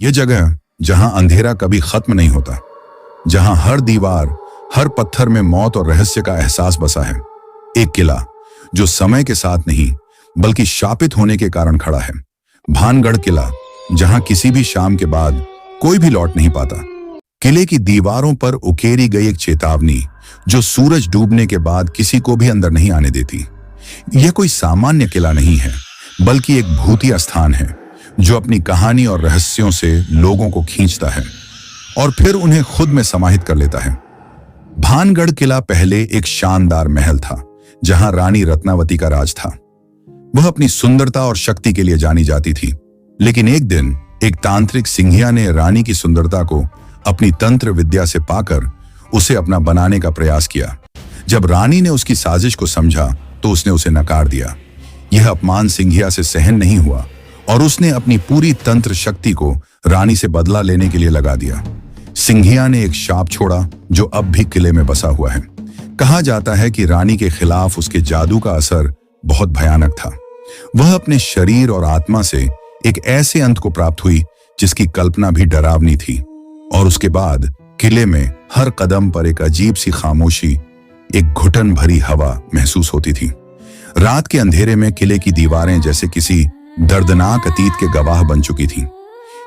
यह जगह जहां अंधेरा कभी खत्म नहीं होता, जहां हर दीवार, हर पत्थर में मौत और रहस्य का एहसास बसा है। एक किला जो समय के साथ नहीं बल्कि शापित होने के कारण खड़ा है। भानगढ़ किला, जहां किसी भी शाम के बाद कोई भी लौट नहीं पाता। किले की दीवारों पर उकेरी गई एक चेतावनी जो सूरज डूबने के बाद किसी को भी अंदर नहीं आने देती। यह कोई सामान्य किला नहीं है, बल्कि एक भूतिया स्थान है जो अपनी कहानी और रहस्यों से लोगों को खींचता है और फिर उन्हें खुद में समाहित कर लेता है। भानगढ़ किला पहले एक शानदार महल था जहां रानी रत्नावती का राज था। वह अपनी सुंदरता और शक्ति के लिए जानी जाती थी। लेकिन एक दिन एक तांत्रिक सिंघिया ने रानी की सुंदरता को अपनी तंत्र विद्या से पाकर उसे अपना बनाने का प्रयास किया। जब रानी ने उसकी साजिश को समझा तो उसने उसे नकार दिया। यह अपमान सिंघिया से सहन नहीं हुआ और उसने अपनी पूरी तंत्र शक्ति को रानी से बदला लेने के लिए लगा दिया। सिंघिया ने एक शाप छोड़ा जो अब भी किले में बसा हुआ है। कहा जाता है कि रानी के खिलाफ उसके जादू का असर बहुत भयानक था। वह अपने शरीर और आत्मा से एक ऐसे अंत को प्राप्त हुई जिसकी कल्पना भी डरावनी थी। और उसके बाद किले में हर कदम पर एक अजीब सी खामोशी, एक घुटन भरी हवा महसूस होती थी। रात के अंधेरे में किले की दीवारें जैसे किसी दर्दनाक अतीत के गवाह बन चुकी थीं।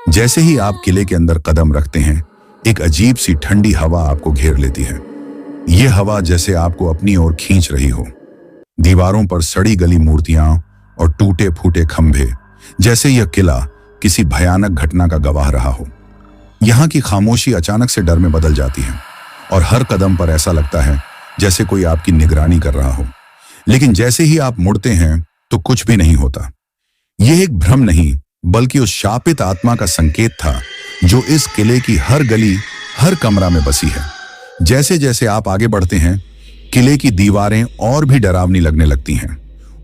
जैसे ही आप किले के अंदर कदम रखते हैं, एक अजीब सी ठंडी हवा आपको घेर लेती है। यह हवा जैसे आपको अपनी ओर खींच रही हो। दीवारों पर सड़ी गली मूर्तियां और टूटे फूटे खंभे, जैसे यह किला किसी भयानक घटना का गवाह रहा हो। यहाँ की खामोशी अचानक से डर में बदल जाती है और हर कदम पर ऐसा लगता है जैसे कोई आपकी निगरानी कर रहा हो। लेकिन जैसे ही आप मुड़ते हैं तो कुछ भी नहीं होता। यह एक भ्रम नहीं, बल्कि उस शापित आत्मा का संकेत था जो इस किले की हर गली, हर कमरा में बसी है। जैसे जैसे आप आगे बढ़ते हैं, किले की दीवारें और भी डरावनी लगने लगती हैं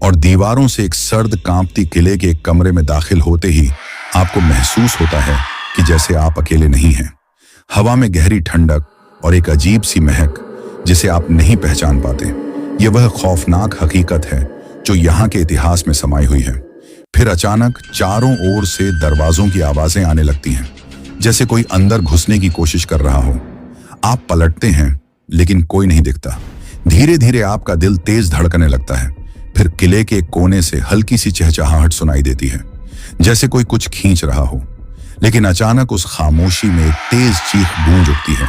और दीवारों से एक सर्द कांपती किले के एक कमरे में दाखिल होते ही आपको महसूस होता है कि जैसे आप अकेले नहीं हैं। हवा में गहरी ठंडक और एक अजीब सी महक जिसे आप नहीं पहचान पाते। यह वह खौफनाक हकीकत है जो यहाँ के इतिहास में समाई हुई है। फिर अचानक चारों ओर से दरवाजों की आवाजें आने लगती हैं, जैसे कोई अंदर घुसने की कोशिश कर रहा हो। आप पलटते हैं, लेकिन कोई नहीं दिखता। धीरे धीरे आपका दिल तेज धड़कने लगता है। फिर किले के कोने से हल्की सी चहचहाहट सुनाई देती है, जैसे कोई कुछ खींच रहा हो। लेकिन अचानक उस खामोशी में एक तेज चीख गूंज उठती है।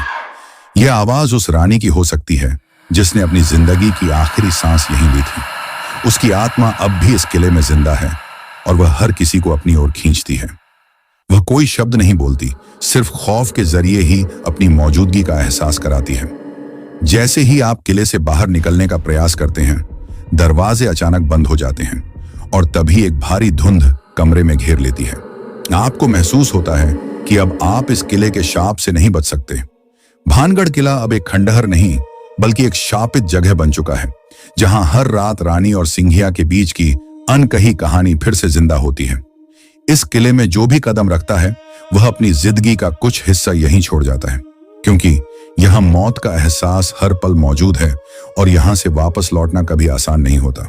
यह आवाज उस रानी की हो सकती है जिसने अपनी जिंदगी की आखिरी सांस यहीं ली थी। उसकी आत्मा अब भी इस किले में जिंदा है और वह हर किसी को अपनी ओर खींचती है। वह कोई शब्द नहीं बोलती, सिर्फ खौफ के जरिए ही अपनी मौजूदगी का एहसास कराती है। जैसे ही आप किले से बाहर निकलने का प्रयास करते हैं, दरवाजे अचानक बंद हो जाते हैं और तभी एक भारी धुंध कमरे में घेर लेती है। आपको महसूस होता है कि अब आप इस किले के शाप से नहीं बच सकते। भानगढ़ किला अब एक खंडहर नहीं, बल्कि एक शापित जगह बन चुका है, जहां हर रात रानी और सिंघिया के बीच की अनकही कहानी फिर से जिंदा होती है। इस किले में जो भी कदम रखता है, वह अपनी जिंदगी का कुछ हिस्सा यहीं छोड़ जाता है, क्योंकि यहाँ मौत का एहसास हर पल मौजूद है और यहाँ से वापस लौटना कभी आसान नहीं होता।